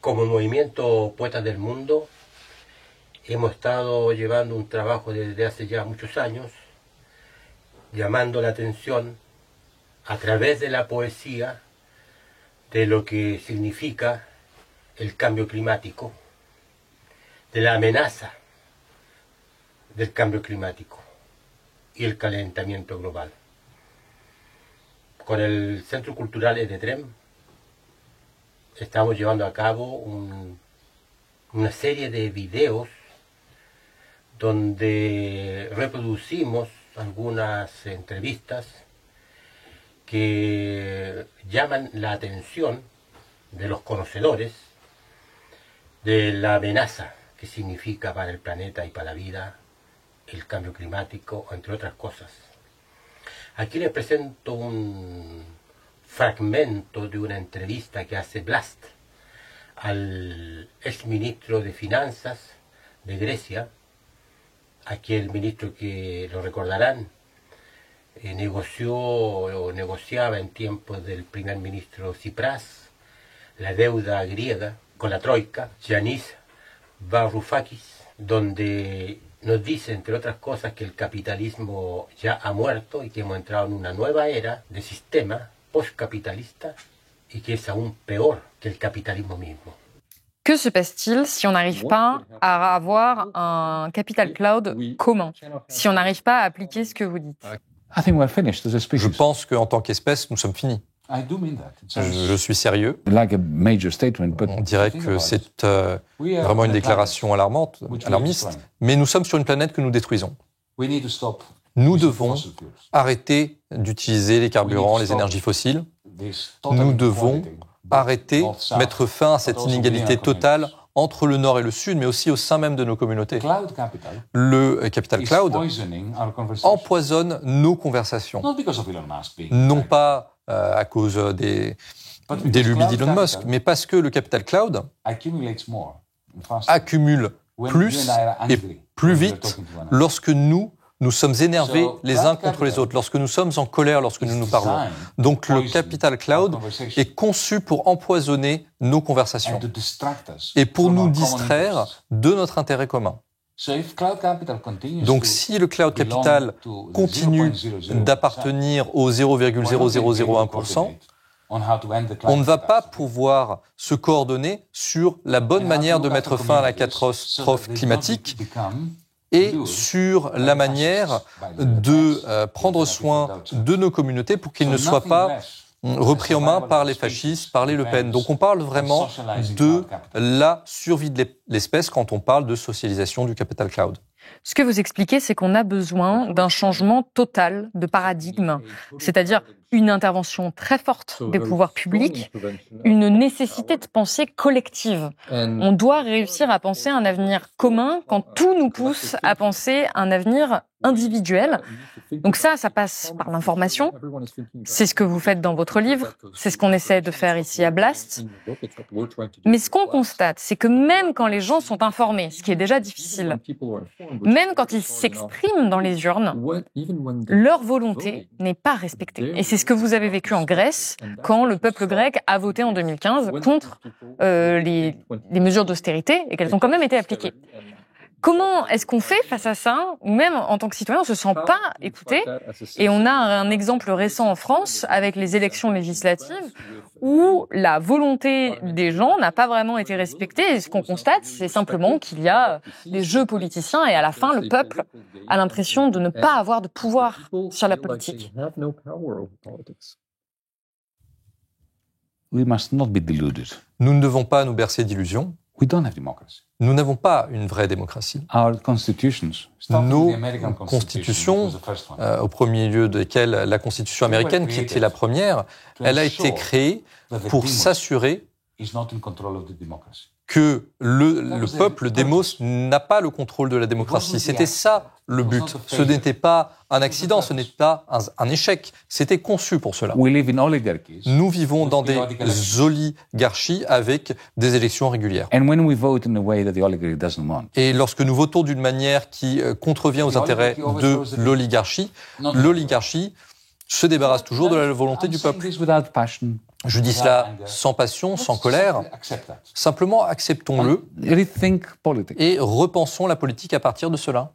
Como movimiento Poetas del Mundo, hemos estado llevando un trabajo desde hace ya muchos años, llamando la atención a través de la poesía de lo que significa el cambio climático, de la amenaza del cambio climático y el calentamiento global. Con el Centro Cultural Edetrem estamos llevando a cabo una serie de videos donde reproducimos algunas entrevistas que llaman la atención de los conocedores de la amenaza que significa para el planeta y para la vida el cambio climático, entre otras cosas. Aquí les presento un fragmento de una entrevista que hace Blast al exministro de Finanzas de Grecia, aquel ministro que lo recordarán, negoció o negociaba en tiempos del primer ministro Tsipras la deuda griega con la troika, Yanis Varoufakis, donde nos dice, entre otras cosas, que el capitalismo ya ha muerto y que hemos entrado en una nueva era de sistema postcapitalista y que es aún peor que el capitalismo mismo. Que se passe-t-il si on n'arrive pas à avoir un capital cloud commun, si on n'arrive pas à appliquer ce que vous dites? Je pense qu'en tant qu'espèce, nous sommes finis. Je suis sérieux. On dirait que c'est vraiment une déclaration alarmiste, mais nous sommes sur une planète que nous détruisons. Nous devons arrêter d'utiliser les carburants, les énergies fossiles. Nous devons arrêter, mettre fin à cette inégalité totale entre le Nord et le Sud, mais aussi au sein même de nos communautés. Le capital cloud empoisonne nos conversations, non pas à cause des lubies d'Elon Musk, mais parce que le capital cloud accumule plus et plus vite lorsque nous sommes énervés les uns contre les autres, lorsque nous sommes en colère, lorsque nous nous parlons. Donc le capital cloud est conçu pour empoisonner nos conversations et pour nous distraire de notre intérêt commun. Donc si le cloud capital continue d'appartenir au 0,0001%, on ne va pas pouvoir se coordonner sur la bonne manière de mettre fin à la catastrophe climatique et sur la manière de prendre soin de nos communautés pour qu'ils ne soient pas repris en main par les fascistes, par les Le Pen. Donc on parle vraiment de la survie de l'espèce quand on parle de socialisation du capital cloud. Ce que vous expliquez, c'est qu'on a besoin d'un changement total de paradigme, c'est-à-dire une intervention très forte des pouvoirs publics, une nécessité de pensée collective. On doit réussir à penser un avenir commun quand tout nous pousse à penser un avenir individuel. Donc ça passe par l'information. C'est ce que vous faites dans votre livre. C'est ce qu'on essaie de faire ici à Blast. Mais ce qu'on constate, c'est que même quand les gens sont informés, ce qui est déjà difficile, même quand ils s'expriment dans les urnes, leur volonté n'est pas respectée. Et c'est ce que vous avez vécu en Grèce, quand le peuple grec a voté en 2015 contre les mesures d'austérité et qu'elles ont quand même été appliquées. Comment est-ce qu'on fait face à ça, ou même en tant que citoyen, on se sent pas écouté? Et on a un exemple récent en France avec les élections législatives où la volonté des gens n'a pas vraiment été respectée. Et ce qu'on constate, c'est simplement qu'il y a des jeux politiciens et à la fin, le peuple a l'impression de ne pas avoir de pouvoir sur la politique. Nous ne devons pas nous bercer d'illusions. Nous n'avons pas une vraie démocratie. Nos constitutions, au premier lieu desquelles la constitution américaine, qui était la première, elle a été créée pour s'assurer que le peuple, le démos, n'a pas le contrôle de la démocratie. C'était ça le but. Ce n'était pas un accident, ce n'était pas un échec. C'était conçu pour cela. Nous vivons dans des oligarchies avec des élections régulières. Et lorsque nous votons d'une manière qui contrevient aux intérêts de l'oligarchie se débarrasse toujours de la volonté du peuple. Je dis cela sans passion, sans colère. Simplement, acceptons-le et repensons la politique à partir de cela.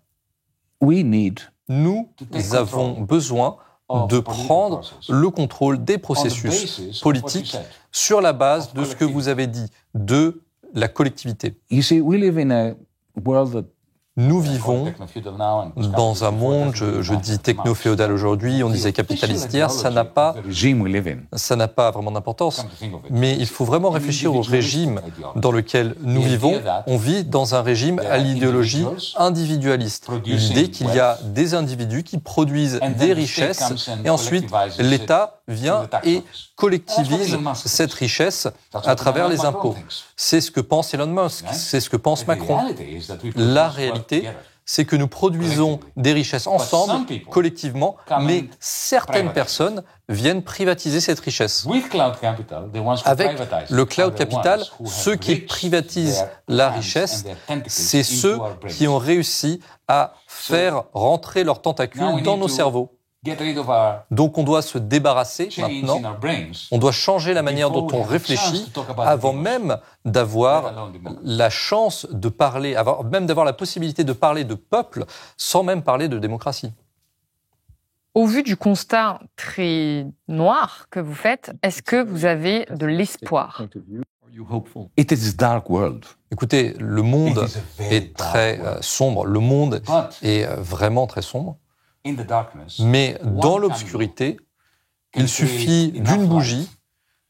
Nous avons besoin de prendre le contrôle des processus politiques sur la base de ce que vous avez dit, de la collectivité. Nous vivons dans un monde, je dis techno-féodal aujourd'hui, on disait capitaliste hier, ça n'a pas vraiment d'importance. Mais il faut vraiment réfléchir au régime dans lequel nous vivons. On vit dans un régime à l'idéologie individualiste. L'idée qu'il y a des individus qui produisent des richesses et ensuite l'État vient et collectivise cette richesse à travers les impôts. C'est ce que pense Elon Musk, c'est ce que pense Macron. La réalité, c'est que nous produisons des richesses ensemble, collectivement, mais certaines personnes viennent privatiser cette richesse. Avec le cloud capital, ceux qui privatisent la richesse, c'est ceux qui ont réussi à faire rentrer leurs tentacules dans nos cerveaux. Donc on doit se débarrasser maintenant, on doit changer la manière dont on réfléchit avant même d'avoir la chance de parler, même d'avoir la possibilité de parler de peuple sans même parler de démocratie. Au vu du constat très noir que vous faites, est-ce que vous avez de l'espoir ? Écoutez, le monde est très sombre, le monde est vraiment très sombre. Mais dans l'obscurité, il suffit d'une bougie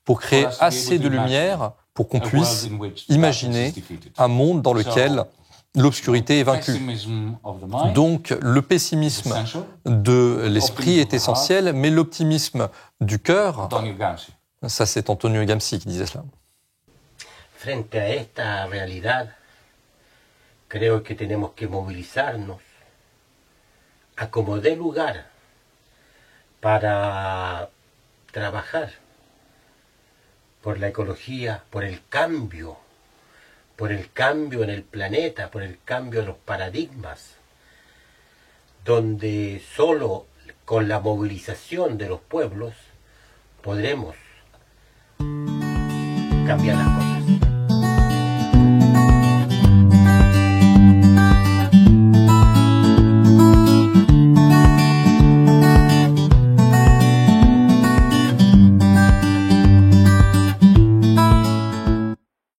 pour créer assez de lumière pour qu'on puisse imaginer un monde dans lequel l'obscurité est vaincue. Donc le pessimisme de l'esprit est essentiel, mais l'optimisme du cœur, ça c'est Antonio Gramsci qui disait cela. Frente a esta realidad, creo que tenemos que movilizarnos a como dé lugar para trabajar por la ecología, por el cambio en el planeta, por el cambio en los paradigmas, donde solo con la movilización de los pueblos podremos cambiar las cosas.